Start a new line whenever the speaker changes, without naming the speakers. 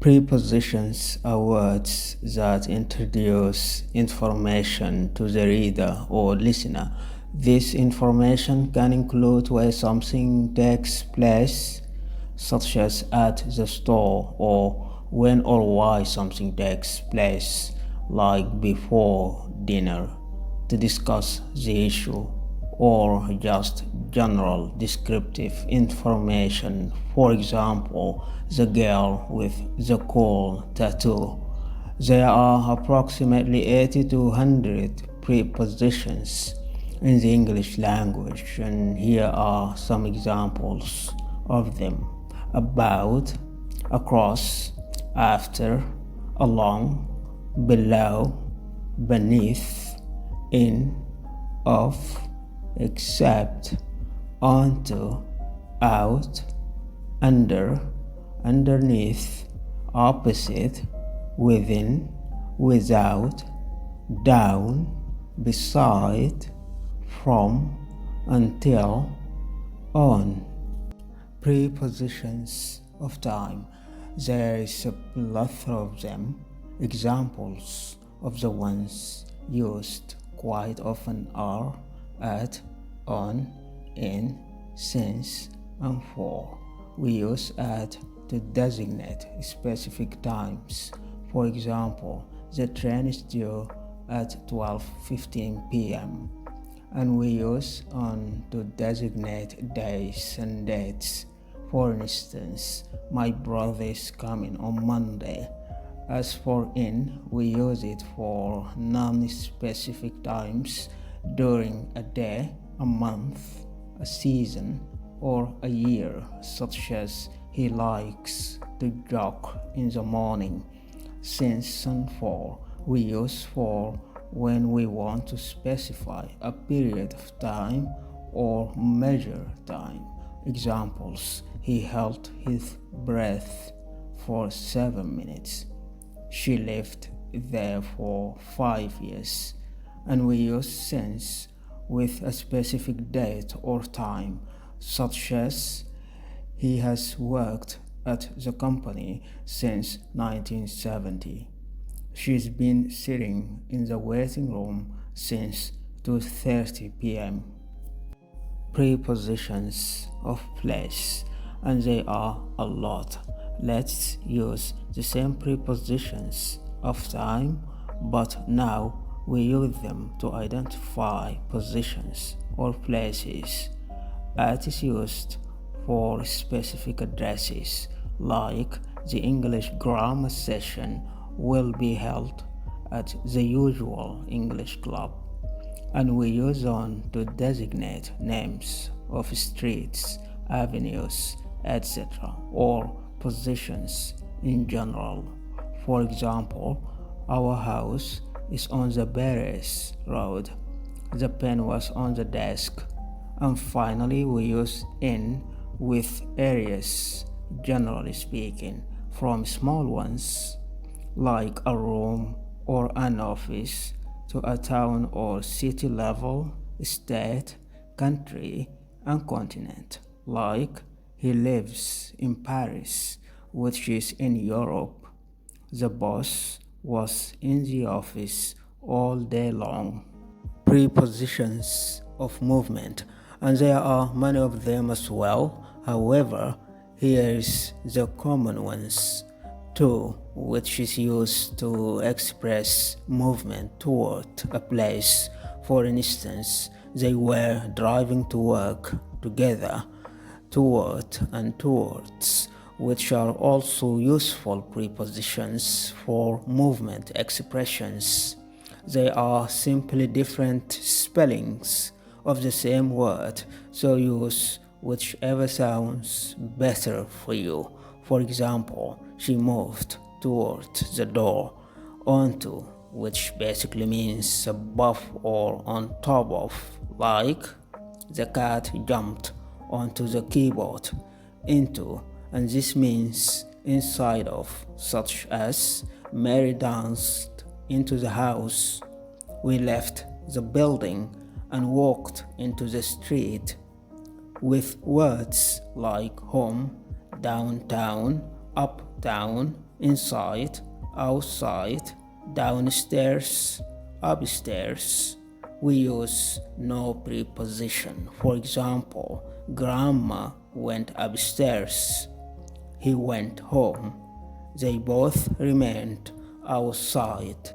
Prepositions are words that introduce information to the reader or listener. This information can include where something takes place, such as at the store, or when or why something takes place, like before dinner, to discuss the issue, or just general descriptive information. For example, the girl with the cool tattoo. There are approximately 80 to 100 prepositions in the English language, and here are some examples of them: about, across, after, along, below, beneath, in, of, except, onto, out, under, underneath, opposite, within, without, down, beside, from, until, on. Prepositions of time. There is a plethora of them. Examples of the ones used quite often are at, on, in, since, and for. We use at to designate specific times. For example, the train is due at 12:15 p.m. and we use on to designate days and dates. For instance, my brother is coming on Monday. As for in, we use it for non-specific times during a day, a month, a season, or a year, such as he likes to jog in the morning. Since and for, we use for when we want to specify a period of time or measure time. Examples: he held his breath for 7 minutes. She lived there for 5 years. And we use since with a specific date or time, such as he has worked at the company since 1970. She's been sitting in the waiting room since 2:30 p.m. Prepositions of place, and they are a lot. Let's use the same prepositions of time, but now we use them to identify positions or places. At is used for specific addresses, like the English grammar session will be held at the usual English club. And we use on to designate names of streets, avenues, etc., or positions in general. For example, our house is on the Beres Road. The pen was on the desk. And finally, we use in with areas, generally speaking, from small ones like a room or an office to a town or city level, state, country, and continent. Like he lives in Paris, which is in Europe. The boss was in the office all day long. Prepositions of movement, and there are many of them as well. However, here is the common ones. To, which is used to express movement toward a place. For instance, they were driving to work together. Toward and towards, which are also useful prepositions for movement expressions. They are simply different spellings of the same word, so use whichever sounds better for you. For example, she moved toward the door. Onto, which basically means above or on top of, like the cat jumped onto the keyboard. Into, and this means inside of, such as Mary danced into the house. We left the building and walked into the street. With words like home, downtown, up down, inside, outside, downstairs, upstairs. We use no preposition. For example, Grandma went upstairs. He went home. They both remained outside.